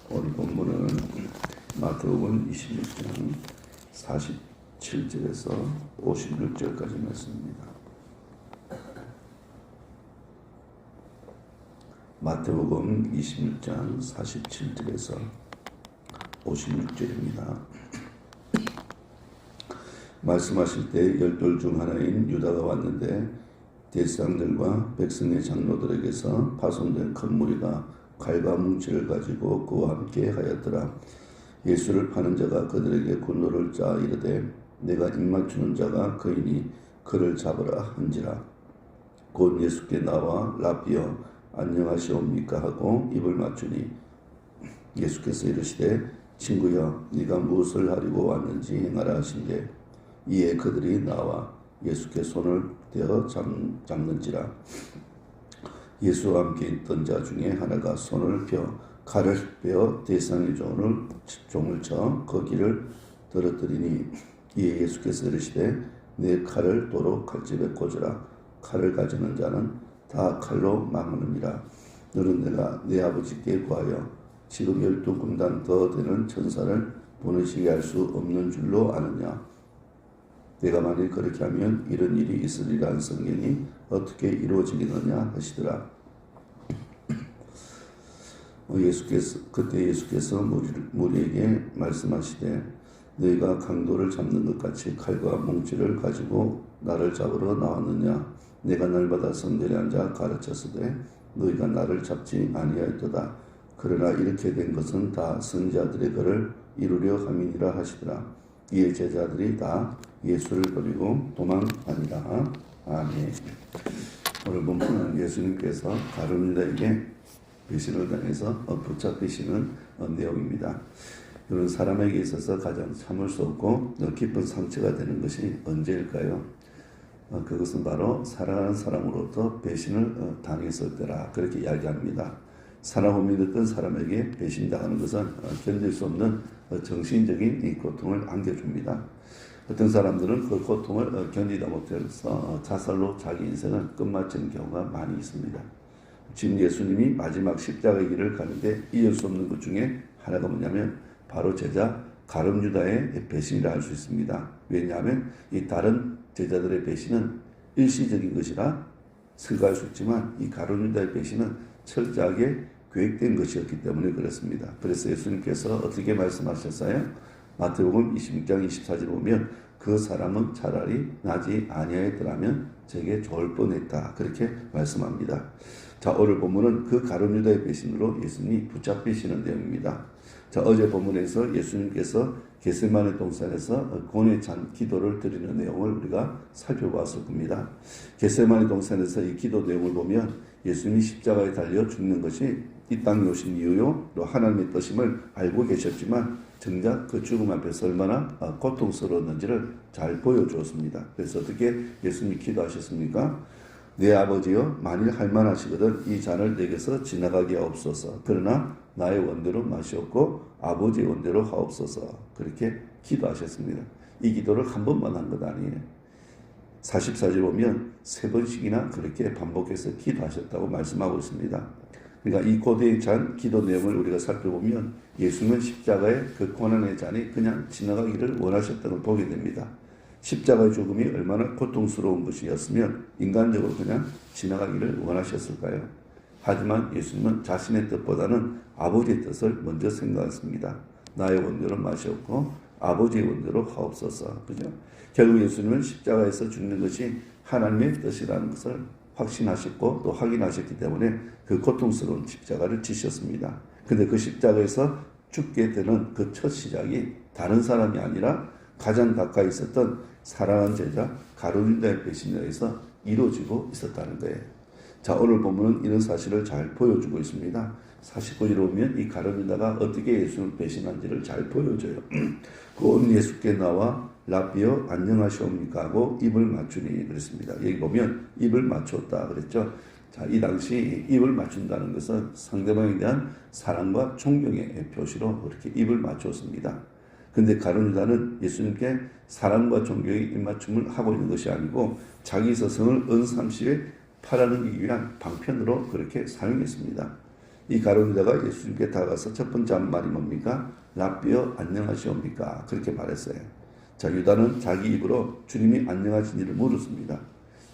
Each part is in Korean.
오늘 본문은 마태복음 26장 47절에서 56절까지 말씀입니다. 마태복음 26장 47절에서 56절입니다. 말씀하실 때 열둘 중 하나인 유다가 왔는데 대상들과 백성의 장로들에게서 파손된 큰 무리가 칼과 뭉치를 가지고 그와 함께 하였더라. 예수를 파는 자가 그들에게 군노를 짜 이르되 내가 입맞추는 자가 그이니 그를 잡으라 한지라. 곧 예수께 나와 라비여 안녕하시옵니까 하고 입을 맞추니 예수께서 이르시되 친구여 네가 무엇을 하려고 왔는지 행하라 하신대. 이에 그들이 나와 예수께 손을 대어 잡는지라. 예수와 함께 있던 자 중에 하나가 손을 펴 칼을 빼어 대상의 종을 쳐 거기를 떨어뜨리니 이에 예수께서 이르시되 내 칼을 도로 칼집에 꽂으라. 칼을 가지는 자는 다 칼로 망하느니라. 너는 내가 내 아버지께 구하여 지금 12군단 더 되는 천사를 보내시게 할 수 없는 줄로 아느냐. 내가 만일 그렇게 하면 이런 일이 있으리라 한 성경이 어떻게 이루어지겠느냐 하시더라. 그때 예수께서 무리에게 말씀하시되 너희가 강도를 잡는 것 같이 칼과 뭉치를 가지고 나를 잡으러 나왔느냐. 내가 날마다 성전에 앉아 가르쳤으되 너희가 나를 잡지 아니하였도다. 그러나 이렇게 된 것은 다 선지자들의 글을 이루려 함이니라 하시더라. 이에 제자들이 다 예수를 버리고 도망하니라. 아멘. 오늘 본문은 예수님께서 가룟유다에게 배신을 당해서 붙잡히시는 내용입니다. 이런 사람에게 있어서 가장 참을 수 없고 깊은 상처가 되는 것이 언제일까요? 그것은 바로 사랑하는 사람으로부터 배신을 당했을 때라 그렇게 이야기합니다. 사랑을 믿었던 사람에게 배신당하는 것은 견딜 수 없는 정신적인 이 고통을 안겨줍니다. 어떤 사람들은 그 고통을 견디다 못해서 자살로 자기 인생을 끝마치는 경우가 많이 있습니다. 지금 예수님이 마지막 십자가의 길을 가는데 이을 수 없는 것 중에 하나가 뭐냐면 바로 제자 가룟유다의 배신이라 할 수 있습니다. 왜냐하면 이 다른 제자들의 배신은 일시적인 것이라 생각할 수 있지만 이 가룟유다의 배신은 철저하게 계획된 것이었기 때문에 그렇습니다. 그래서 예수님께서 어떻게 말씀하셨어요? 마태복음 26장 24절 보면 그 사람은 차라리 나지 아니하였더라면 제게 좋을 뻔했다. 그렇게 말씀합니다. 자, 오늘 본문은 그 가룟유다의 배신으로 예수님이 붙잡히시는 내용입니다. 자, 어제 본문에서 예수님께서 겟세마네 동산에서 곤에 찬 기도를 드리는 내용을 우리가 살펴보았을 겁니다. 겟세마네 동산에서 이 기도 내용을 보면 예수님이 십자가에 달려 죽는 것이 이 땅에 오신 이유요, 또 하나님의 뜻임을 알고 계셨지만 정작 그 죽음 앞에서 얼마나 고통스러웠는지를 잘 보여주었습니다. 그래서 어떻게 예수님이 기도하셨습니까? 내 아버지여 만일 할만하시거든 이 잔을 내게서 지나가게 하옵소서. 그러나 나의 원대로 마시옵고 아버지의 원대로 하옵소서. 그렇게 기도하셨습니다. 이 기도를 한 번만 한 것 아니에요. 44절 보면 3번씩이나 그렇게 반복해서 기도하셨다고 말씀하고 있습니다. 그러니까 이 고대의 잔 기도 내용을 우리가 살펴보면 예수님은 십자가의 그 고난의 잔이 그냥 지나가기를 원하셨다는 걸 보게 됩니다. 십자가의 죽음이 얼마나 고통스러운 것이었으면 인간적으로 그냥 지나가기를 원하셨을까요? 하지만 예수님은 자신의 뜻보다는 아버지의 뜻을 먼저 생각했습니다. 나의 원대로 마시옵고 아버지의 원대로 하옵소서. 그죠? 결국 예수님은 십자가에서 죽는 것이 하나님의 뜻이라는 것을 확신하셨고 또 확인하셨기 때문에 그 고통스러운 십자가를 지셨습니다. 근데 그 십자가에서 죽게 되는 그 첫 시작이 다른 사람이 아니라 가장 가까이 있었던 사랑하는 제자 가룟유다의 배신에 의해서 이루어지고 있었다는 거예요. 자, 오늘 본문은 이런 사실을 잘 보여주고 있습니다. 49절에 보면 이 가룟유다가 어떻게 예수를 배신한지를 잘 보여줘요. 곧 예수께 나와 라비여 안녕하시옵니까 하고 입을 맞추니 그랬습니다. 여기 보면 입을 맞췄다 그랬죠. 자, 이 당시 입을 맞춘다는 것은 상대방에 대한 사랑과 존경의 표시로 그렇게 입을 맞췄습니다. 근데 가룟유다는 예수님께 사랑과 존경의 입맞춤을 하고 있는 것이 아니고 자기 스승을 은삼십에 팔아넘기기 위한 방편으로 그렇게 사용했습니다. 이 가룟 유다가 예수님께 다가가서 첫 번째 말이 뭡니까? 라삐여 안녕하시옵니까? 그렇게 말했어요. 자, 유다는 자기 입으로 주님이 안녕하시니를 물었습니다.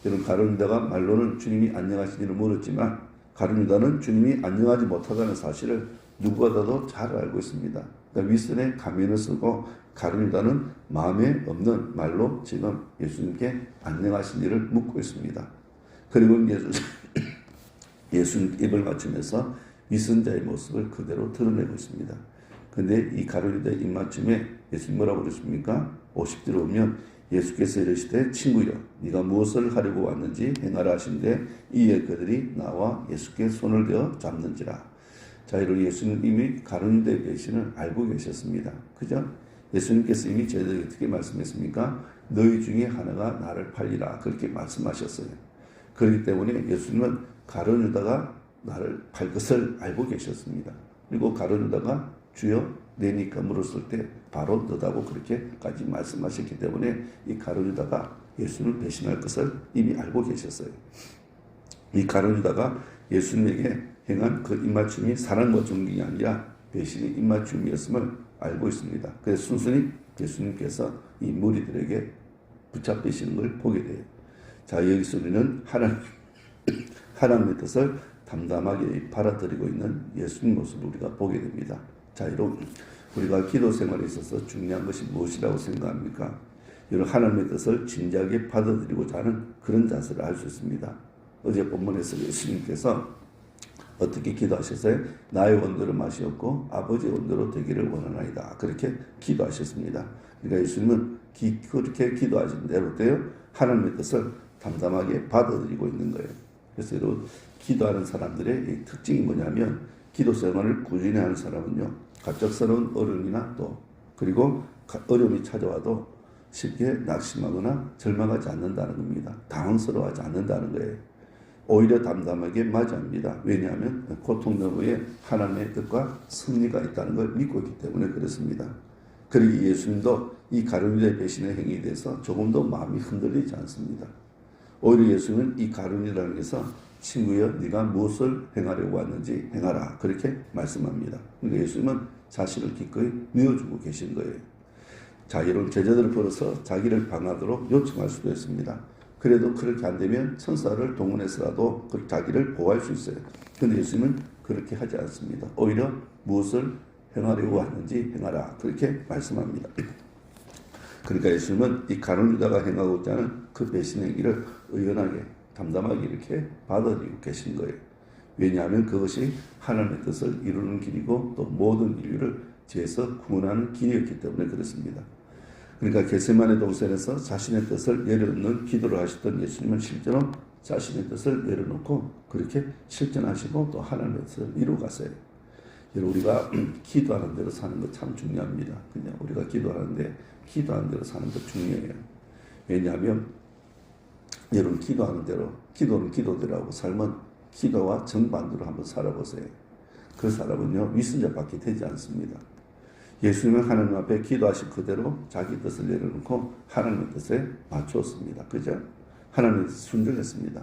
여러분, 가룟 유다가 말로는 주님이 안녕하시니를 물었지만 가룟 유다는 주님이 안녕하지 못하다는 사실을 누구보다도 잘 알고 있습니다. 그러니까 윗선에 가면을 쓰고 가룟 유다는 마음에 없는 말로 지금 예수님께 안녕하시니를 묻고 있습니다. 그리고 예수님 입을 맞추면서 위선자의 모습을 그대로 드러내고 있습니다. 근데 이 가룟 유다의 입맞춤에 예수님 뭐라고 그러십니까? 50절에 보면 예수께서 이르시되 친구여 네가 무엇을 하려고 왔는지 행하라 하신대 이에 그들이 나와 예수께 손을 대어 잡는지라. 자, 이런 예수님 이미 가룟 유다의 배신을 알고 계셨습니다. 그죠? 예수님께서 이미 저희들에게 어떻게 말씀했습니까? 너희 중에 하나가 나를 팔리라 그렇게 말씀하셨어요. 그렇기 때문에 예수님은 가룟 유다가 나를 팔 것을 알고 계셨습니다. 그리고 가룟 유다가 주여 내니까 물었을 때 바로 너다고 그렇게까지 말씀하셨기 때문에 이 가룟 유다가 예수님을 배신할 것을 이미 알고 계셨어요. 이 가룟 유다가 예수님에게 행한 그 입맞춤이 사랑과 존경이 아니라 배신의 입맞춤이었음을 알고 있습니다. 그래서 순순히 예수님께서 이 무리들에게 붙잡히시는 걸 보게 돼요. 자, 여기서 우리는 하나님의 뜻을 담담하게 받아들이고 있는 예수님 모습을 우리가 보게 됩니다. 자, 여러분, 우리가 기도 생활에 있어서 중요한 것이 무엇이라고 생각합니까? 여러분, 하나님의 뜻을 진지하게 받아들이고자 하는 그런 자세를 알 수 있습니다. 어제 본문에서 예수님께서 어떻게 기도하셨어요? 나의 원대로 마시옵고 아버지의 원대로 되기를 원하나이다. 그렇게 기도하셨습니다. 그러니까 예수님은 그렇게 기도하신 대로 돼요. 하나님의 뜻을 담담하게 받아들이고 있는 거예요. 그래서 여러분, 기도하는 사람들의 특징이 뭐냐면 기도 생활을 꾸준히 하는 사람은요, 갑작스러운 어려움이나 또 그리고 어려움이 찾아와도 쉽게 낙심하거나 절망하지 않는다는 겁니다. 당황스러워하지 않는다는 거예요. 오히려 담담하게 맞이합니다. 왜냐하면 고통 너머에 하나님의 뜻과 승리가 있다는 걸 믿고 있기 때문에 그렇습니다. 그리고 예수님도 이 가룟 유다의 배신의 행위에 대해서 조금도 마음이 흔들리지 않습니다. 오히려 예수님은 이 가룟 유다를 위해서 친구여 네가 무엇을 행하려고 왔는지 행하라 그렇게 말씀합니다. 그러니까 예수님은 자신을 기꺼이 내어주고 계신 거예요. 자, 이런 제자들을 벌어서 자기를 방하도록 요청할 수도 있습니다. 그래도 그렇게 안 되면 천사를 동원해서라도 자기를 보호할 수 있어요. 그런데 예수님은 그렇게 하지 않습니다. 오히려 무엇을 행하려고 하는지 행하라 그렇게 말씀합니다. 그러니까 예수님은 이 가룟 유다가 행하고자 하는 그 배신 행위를 의연하게 담담하게 이렇게 받아들이고 계신 거예요. 왜냐하면 그것이 하나님의 뜻을 이루는 길이고 또 모든 인류를 죄에서 구원하는 길이었기 때문에 그렇습니다. 그러니까 겟세마네 동산에서 자신의 뜻을 내려놓는 기도를 하셨던 예수님은 실제로 자신의 뜻을 내려놓고 그렇게 실천하시고 또 하나님의 뜻을 이루어갔어요. 우리가 기도하는 대로 사는 것 참 중요합니다. 그냥 우리가 기도하는데 기도하는 대로 사는 것 중요해요. 왜냐하면 여러분 기도하는 대로 기도는 기도대로 하고 삶은 기도와 정반대로 한번 살아보세요. 그 사람은요 위선자밖에 되지 않습니다. 예수님은 하나님 앞에 기도하신 그대로 자기 뜻을 내려놓고 하나님의 뜻에 맞추었습니다. 그죠? 하나님의 뜻에 순종했습니다.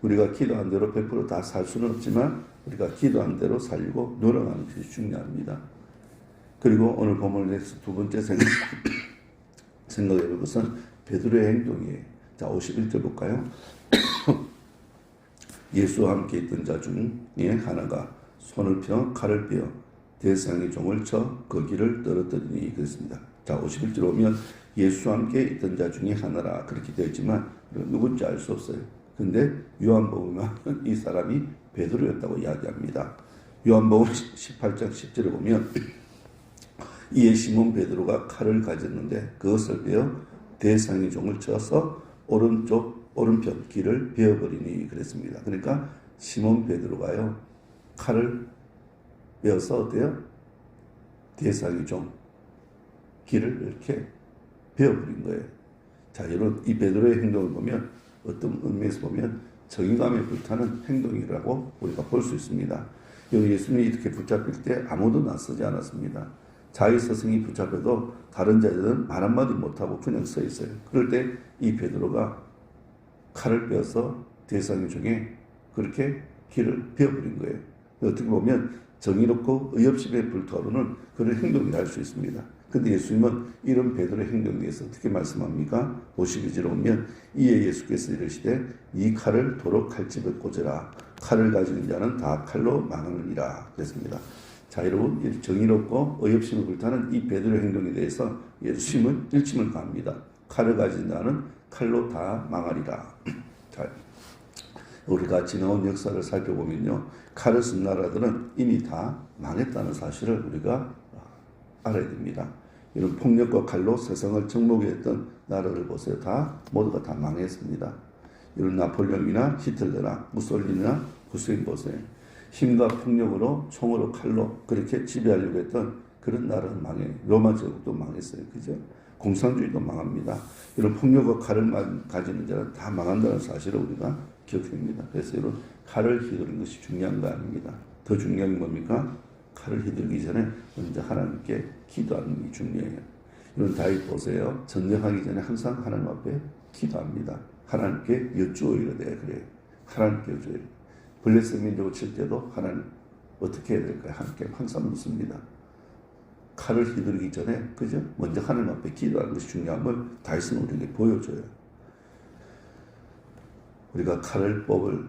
우리가 기도한 대로 100% 다 살 수는 없지만 우리가 기도한 대로 살리고 노력하는 것이 중요합니다. 그리고 오늘 본문에서 두 번째 생각해 볼 것은 베드로의 행동이에요. 자, 51절 볼까요? 예수와 함께 있던 자 중에 하나가 손을 펴 칼을 빼어 대상의 종을 쳐 그 길을 떨어뜨리니 그랬습니다. 자, 51절 보면 예수와 함께 있던 자 중에 하나라 그렇게 되어 있지만 누군지 알 수 없어요. 근데 요한복음은 이 사람이 베드로였다고 이야기합니다. 요한복음 18장 10절에 보면 이에 시몬 베드로가 칼을 가졌는데 그것을 베어 대상의 종을 쳐서 오른편 길을 베어버리니 그랬습니다. 그러니까 시몬 베드로가요 칼을 베어서 어때요? 대상의 종 길을 이렇게 베어버린 거예요. 자, 여러분 이 베드로의 행동을 보면 어떤 의미에서 보면 정의감에 불타는 행동이라고 우리가 볼 수 있습니다. 예수님이 이렇게 붙잡힐 때 아무도 나서지 않았습니다. 자기 스승이 붙잡혀도 다른 자들은 말 한마디 못하고 그냥 서 있어요. 그럴 때 이 베드로가 칼을 빼어서 대상의 종에 그렇게 길을 베어버린 거예요. 어떻게 보면 정의롭고 의협심에 불토하는 그런 행동을 할 수 있습니다. 근데 예수님은 이런 베드로의 행동에 대해서 어떻게 말씀합니까? 52절에 보면 이에 예수께서 이르시되 이 칼을 도로 칼집에 꽂으라. 칼을 가진 자는 다 칼로 망하느니라 그랬습니다. 자, 여러분, 정의롭고 의협심에 불타는 이 베드로의 행동에 대해서 예수님은 일침을 가합니다. 칼을 가진 자는 칼로 다 망하리라. 자, 우리가 지나온 역사를 살펴보면요, 칼을 쓴 나라들은 이미 다 망했다는 사실을 우리가 알아야 됩니다. 이런 폭력과 칼로 세상을 정복했던 나라를 보세요. 모두가 다 망했습니다. 이런 나폴레옹이나 히틀러나 무솔리니나 후세인 보세요. 힘과 폭력으로 총으로 칼로 그렇게 지배하려고 했던 그런 나라는 망해요. 로마 제국도 망했어요. 그죠? 공산주의도 망합니다. 이런 폭력과 칼을 가지는 자는 다 망한다는 사실을 우리가 기억합니다. 그래서 이런 칼을 휘두르는 것이 중요한 거 아닙니다. 더 중요한 게 뭡니까? 칼을 휘두르기 전에 먼저 하나님께 기도하는 게 중요해요. 이런 다윗 보세요. 전쟁하기 전에 항상 하나님 앞에 기도합니다. 하나님께 여쭈어 이르되 그래요. 하나님께 여쭈어. 블레셋 민족을 칠 때도 하나님 어떻게 해야 될까요? 하나님께 항상 묻습니다. 칼을 휘두르기 전에 그죠? 먼저 하나님 앞에 기도하는 것이 중요한 걸 다윗은 우리에게 보여줘요. 우리가 칼을 뽑을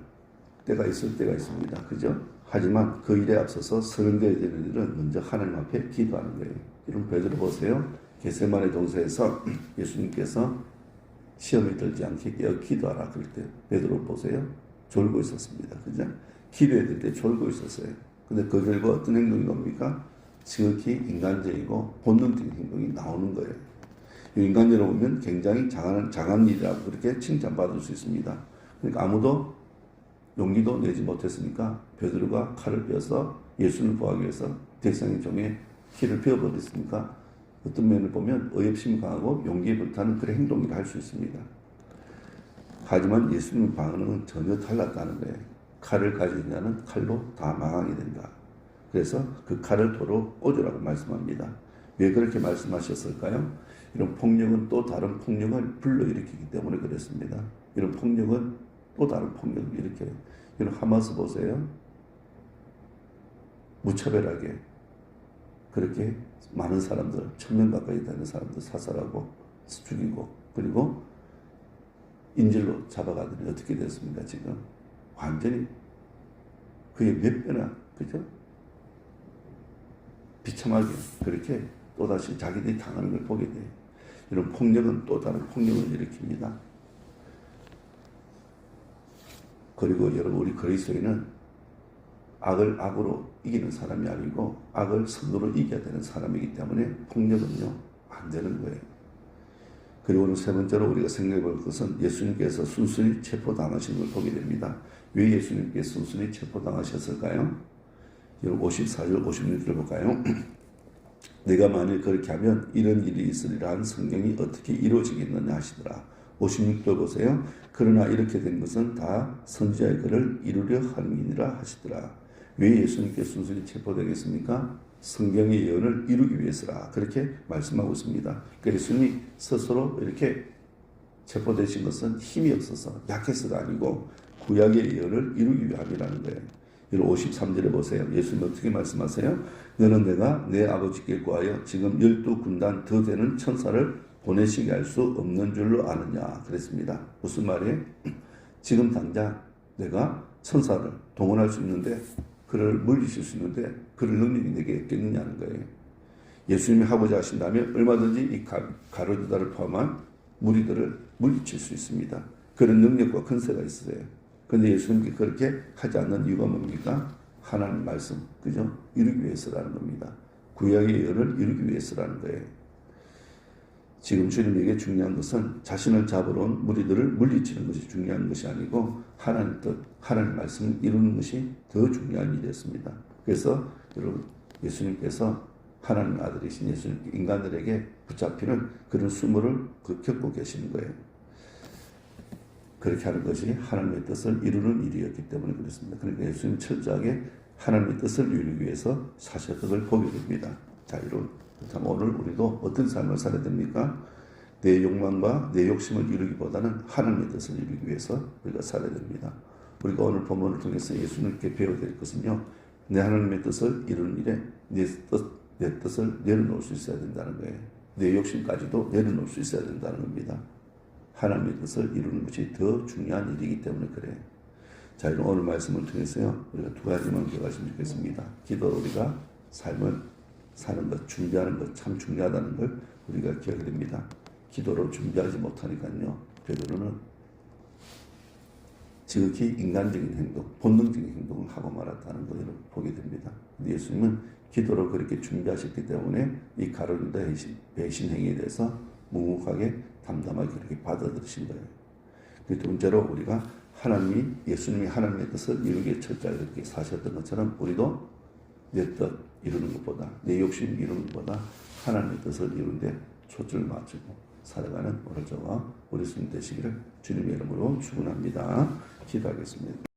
때가 있을 때가 있습니다. 그죠? 하지만 그 일에 앞서서 선행되어야 되는 일은 먼저 하나님 앞에 기도하는 거예요. 이런 베드로 보세요. 겟세마네 동산에서 예수님께서 시험에 들지 않게 깨어 기도하라 그럴 때 베드로 보세요. 졸고 있었습니다. 그죠? 기도해야 될 때 졸고 있었어요. 근데 그 결과 어떤 행동이 뭡니까? 지극히 인간적이고 본능적인 행동이 나오는 거예요. 인간적으로 보면 굉장히 장한 일이라고 그렇게 칭찬받을 수 있습니다. 그러니까 아무도 용기도 내지 못했으니까 베드로가 칼을 빼서 예수를 보호하기 위해서 대상의 종에 키를 베어버렸으니까 어떤 면을 보면 의협심이 강하고 용기에 불타는 그런 행동을 할 수 있습니다. 하지만 예수님의 반응은 전혀 달랐다는 거예요. 칼을 가진 자는 칼로 다 망하게 된다. 그래서 그 칼을 도로 꽂으라고 말씀합니다. 왜 그렇게 말씀하셨을까요? 이런 폭력은 또 다른 폭력을 불러일으키기 때문에 그렇습니다. 이런 폭력은 또 다른 폭력을 일으켜요. 이런 하마스 보세요. 무차별하게 그렇게 많은 사람들, 1000명 가까이 되는 사람들 사살하고 죽이고 그리고 인질로 잡아가더니 어떻게 됐습니까? 지금 완전히 그의 몇 배나 그죠? 비참하게 그렇게 또다시 자기들이 당하는 걸 보게 돼요. 이런 폭력은 또 다른 폭력을 일으킵니다. 그리고 여러분 우리 그리스도인은 악을 악으로 이기는 사람이 아니고 악을 선으로 이겨야 되는 사람이기 때문에 폭력은요 안 되는 거예요. 그리고 오늘 세 번째로 우리가 생각해 볼 것은 예수님께서 순순히 체포당하신 걸 보게 됩니다. 왜 예수님께서 순순히 체포당하셨을까요? 여러분 54절 56절을 볼까요? 내가 만일 그렇게 하면 이런 일이 있으리라 한 성경이 어떻게 이루어지겠느냐 하시더라. 56절 보세요. 그러나 이렇게 된 것은 다 선지자의 글을 이루려 함이니라 하시더라. 왜 예수님께 순순히 체포되겠습니까? 성경의 예언을 이루기 위해서라. 그렇게 말씀하고 있습니다. 그러니까 예수님이 스스로 이렇게 체포되신 것은 힘이 없어서 약해서가 아니고 구약의 예언을 이루기 위함이라는 거예요. 53절에 보세요. 예수님 어떻게 말씀하세요? 너는 내가 내 아버지께 구하여 지금 12군단 더 되는 천사를 보내시게 할 수 없는 줄로 아느냐 그랬습니다. 무슨 말이에요? 지금 당장 내가 천사를 동원할 수 있는데 그를 물리칠 수 있는데 그럴 능력이 내게 있겠느냐는 거예요. 예수님이 하고자 하신다면 얼마든지 이 가룟유다를 포함한 무리들을 물리칠 수 있습니다. 그런 능력과 근세가 있어요. 그런데 예수님께 그렇게 하지 않는 이유가 뭡니까? 하나님 말씀, 그죠? 이루기 위해서라는 겁니다. 구약의 예언을 이루기 위해서라는 거예요. 지금 주님에게 중요한 것은 자신을 잡으러 온 무리들을 물리치는 것이 중요한 것이 아니고 하나님 뜻, 하나님 말씀을 이루는 것이 더 중요한 일이었습니다. 그래서 여러분 예수님께서 하나님 아들이신 예수님 인간들에게 붙잡히는 그런 수모를 겪고 계시는 거예요. 그렇게 하는 것이 하나님의 뜻을 이루는 일이었기 때문에 그렇습니다. 그러니까 예수님 철저하게 하나님의 뜻을 이루기 위해서 사셨던 걸 보게 됩니다. 자, 여러분 그렇다면 오늘 우리도 어떤 삶을 살아야 됩니까? 내 욕망과 내 욕심을 이루기보다는 하나님의 뜻을 이루기 위해서 우리가 살아야 됩니다. 우리가 오늘 본문을 통해서 예수님께 배워야 될 것은요. 내 하나님의 뜻을 이루는 일에 내 뜻을 내려놓을 수 있어야 된다는 거예요. 내 욕심까지도 내려놓을 수 있어야 된다는 겁니다. 하나님의 뜻을 이루는 것이 더 중요한 일이기 때문에 그래요. 자, 이런 오늘 말씀을 통해서요, 우리가 두 가지만 기억하시면 좋겠습니다. 기도로 우리가 삶을 사는 것, 준비하는 것 참 중요하다는 걸 우리가 기억해야 됩니다. 기도로 준비하지 못하니까요, 베드로는 지극히 인간적인 행동, 본능적인 행동을 하고 말았다는 것을 보게 됩니다. 예수님은 기도로 그렇게 준비하셨기 때문에 이 가룟유다 배신 행위에 대해서 묵묵하게 담담하게 그렇게 받아들이신 거예요. 두 번째로 우리가 예수님이 하나님의 뜻을 이루기에 철저하게 그렇게 사셨던 것처럼 우리도 내 뜻 이루는 것보다, 내 욕심 이루는 것보다 하나님의 뜻을 이루는 데 초점을 맞추고 살아가는 오늘 저와 우리 주님 되시기를 주님의 이름으로 축원합니다. 기도하겠습니다.